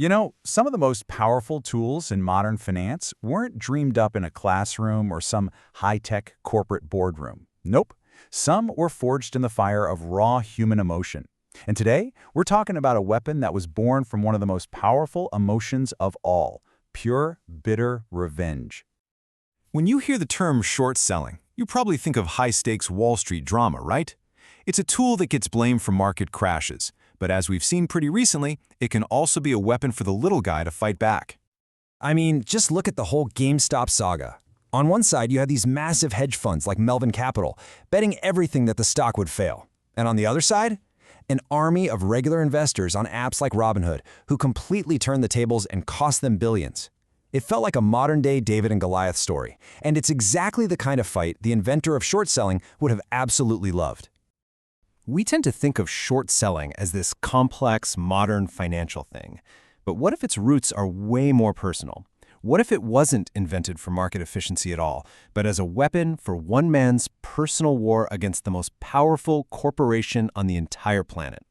You know, some of the most powerful tools in modern finance weren't dreamed up in a classroom or some high-tech corporate boardroom. Nope. Some were forged in the fire of raw human emotion. And today, we're talking about a weapon that was born from one of the most powerful emotions of all, pure, bitter revenge. When you hear the term short selling, you probably think of high-stakes Wall Street drama, right? It's a tool that gets blamed for market crashes, but as we've seen pretty recently, it can also be a weapon for the little guy to fight back. I mean, just look at the whole GameStop saga. On one side, you had these massive hedge funds like Melvin Capital, betting everything that the stock would fail. And on the other side, an army of regular investors on apps like Robinhood who completely turned the tables and cost them billions. It felt like a modern-day David and Goliath story, and it's exactly the kind of fight the inventor of short selling would have absolutely loved. We tend to think of short selling as this complex, modern financial thing. But what if its roots are way more personal? What if it wasn't invented for market efficiency at all, but as a weapon for one man's personal war against the most powerful corporation on the entire planet?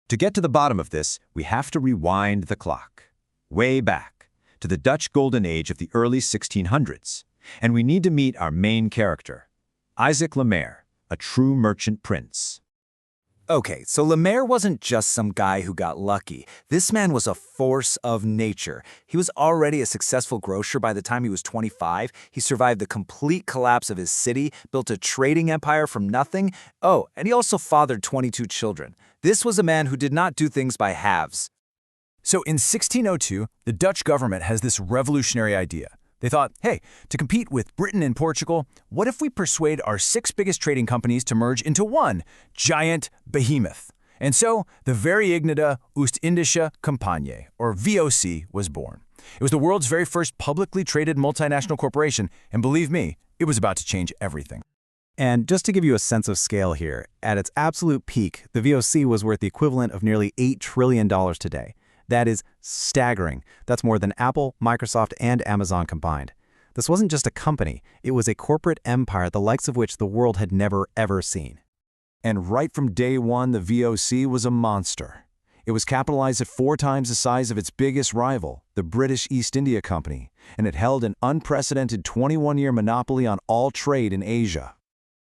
To get to the bottom of this, we have to rewind the clock, way back, to the Dutch Golden Age of the early 1600s. And we need to meet our main character, Isaac Le Maire, a true merchant prince. Okay, so Le Maire wasn't just some guy who got lucky. This man was a force of nature. He was already a successful grocer by the time he was 25. He survived the complete collapse of his city, built a trading empire from nothing. Oh, and he also fathered 22 children. This was a man who did not do things by halves. So in 1602, the Dutch government has this revolutionary idea. They thought, hey, to compete with Britain and Portugal, what if we persuade our 6 biggest trading companies to merge into one giant behemoth? And so the Verenigde Oost-Indische Compagnie, or VOC, was born. It was the world's very first publicly traded multinational corporation, and believe me, it was about to change everything. And just to give you a sense of scale here, at its absolute peak, the VOC was worth the equivalent of nearly $8 trillion today. That is staggering. That's more than Apple, Microsoft, and Amazon combined. This wasn't just a company, it was a corporate empire the likes of which the world had never, ever seen. And right from day one, the VOC was a monster. It was capitalized at 4 times the size of its biggest rival, the British East India Company, and it held an unprecedented 21-year monopoly on all trade in Asia.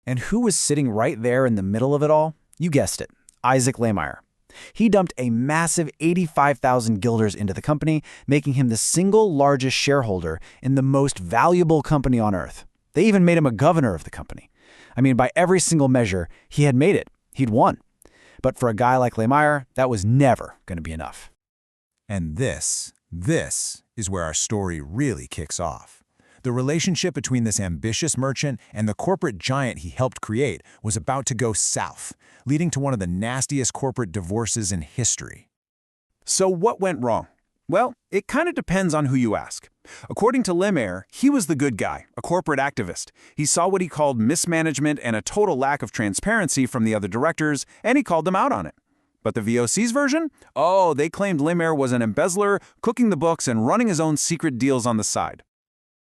And who was sitting right there in the middle of it all? You guessed it, Isaac Le Maire. He dumped a massive 85,000 guilders into the company, making him the single largest shareholder in the most valuable company on earth. They even made him a governor of the company. I mean, by every single measure, he had made it. He'd won. But for a guy like Le Maire, that was never going to be enough. And this is where our story really kicks off. The relationship between this ambitious merchant and the corporate giant he helped create was about to go south, leading to one of the nastiest corporate divorces in history. So what went wrong? Well, it kind of depends on who you ask. According to Le Maire, he was the good guy, a corporate activist. He saw what he called mismanagement and a total lack of transparency from the other directors, and he called them out on it. But the VOC's version? Oh, they claimed Le Maire was an embezzler, cooking the books and running his own secret deals on the side.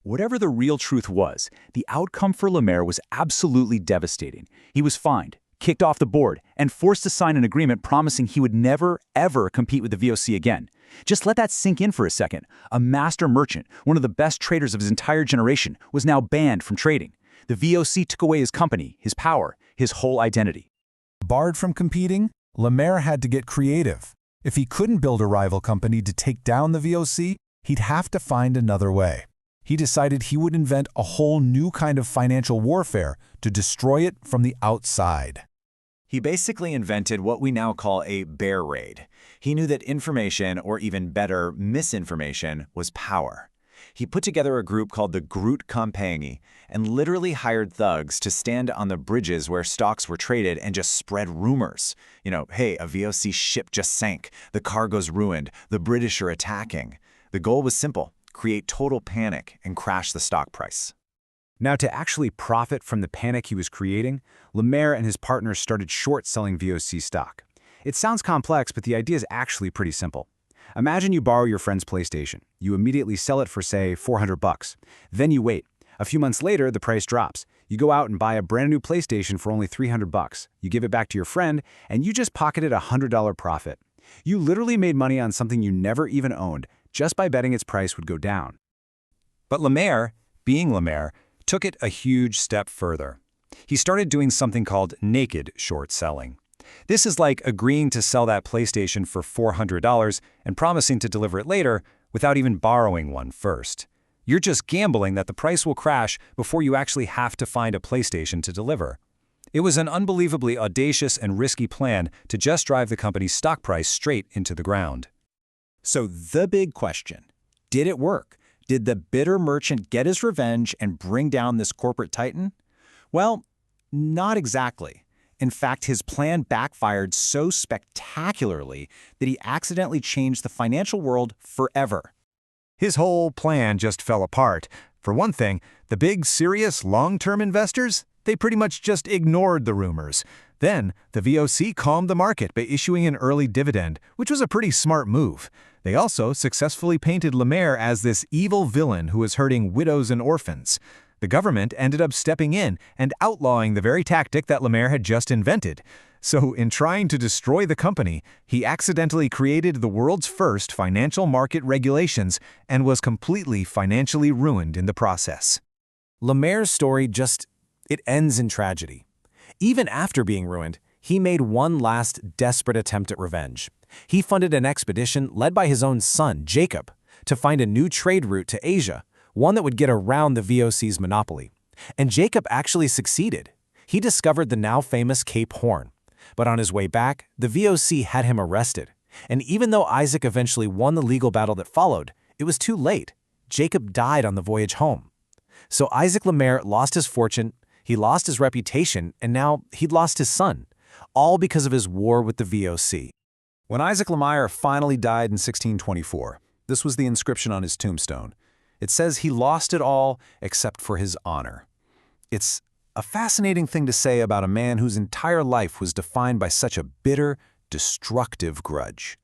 Whatever the real truth was, the outcome for Le Maire was absolutely devastating. He was fined, kicked off the board, and forced to sign an agreement promising he would never, ever compete with the VOC again. Just let that sink in for a second. A master merchant, one of the best traders of his entire generation, was now banned from trading. The VOC took away his company, his power, his whole identity. Barred from competing, Le Maire had to get creative. If he couldn't build a rival company to take down the VOC, he'd have to find another way. He decided he would invent a whole new kind of financial warfare to destroy it from the outside. He basically invented what we now call a bear raid. He knew that information, or even better, misinformation, was power. He put together a group called the Groot Compagnie and literally hired thugs to stand on the bridges where stocks were traded and just spread rumors. You know, hey, a VOC ship just sank, the cargo's ruined, the British are attacking. The goal was simple: create total panic and crash the stock price. Now, to actually profit from the panic he was creating, Le Maire and his partners started short-selling VOC stock. It sounds complex, but the idea is actually pretty simple. Imagine you borrow your friend's PlayStation. You immediately sell it for, say, $400. Then you wait. A few months later, the price drops. You go out and buy a brand new PlayStation for only $300. You give it back to your friend, and you just pocketed a $100 profit. You literally made money on something you never even owned just by betting its price would go down. But Lemaire, being Lemaire, took it a huge step further. He started doing something called naked short selling. This is like agreeing to sell that PlayStation for $400 and promising to deliver it later without even borrowing one first. You're just gambling that the price will crash before you actually have to find a PlayStation to deliver. It was an unbelievably audacious and risky plan to just drive the company's stock price straight into the ground. So the big question, did it work? Did the bitter merchant get his revenge and bring down this corporate titan? Well, not exactly. In fact, his plan backfired so spectacularly that he accidentally changed the financial world forever. His whole plan just fell apart. For one thing, the big, serious, long-term investors, they pretty much just ignored the rumors. Then, the VOC calmed the market by issuing an early dividend, which was a pretty smart move. They also successfully painted Lemaire as this evil villain who was hurting widows and orphans. The government ended up stepping in and outlawing the very tactic that Lemaire had just invented. So, in trying to destroy the company, he accidentally created the world's first financial market regulations and was completely financially ruined in the process. Lemaire's story it ends in tragedy. Even after being ruined, he made one last desperate attempt at revenge. He funded an expedition led by his own son, Jacob, to find a new trade route to Asia, one that would get around the VOC's monopoly. And Jacob actually succeeded. He discovered the now famous Cape Horn. But on his way back, the VOC had him arrested. And even though Isaac eventually won the legal battle that followed, it was too late. Jacob died on the voyage home. So Isaac Lemaire lost his fortune, he lost his reputation, and now he'd lost his son, all because of his war with the VOC. When Isaac Lemaire finally died in 1624, this was the inscription on his tombstone. It says he lost it all except for his honor. It's a fascinating thing to say about a man whose entire life was defined by such a bitter, destructive grudge.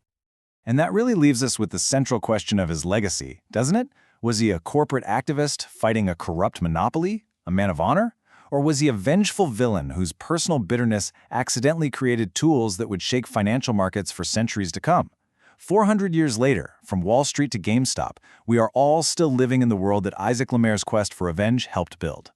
And that really leaves us with the central question of his legacy, doesn't it? Was he a corporate activist fighting a corrupt monopoly, a man of honor? Or was he a vengeful villain whose personal bitterness accidentally created tools that would shake financial markets for centuries to come? 400 years later, from Wall Street to GameStop, we are all still living in the world that Isaac Lemaire's quest for revenge helped build.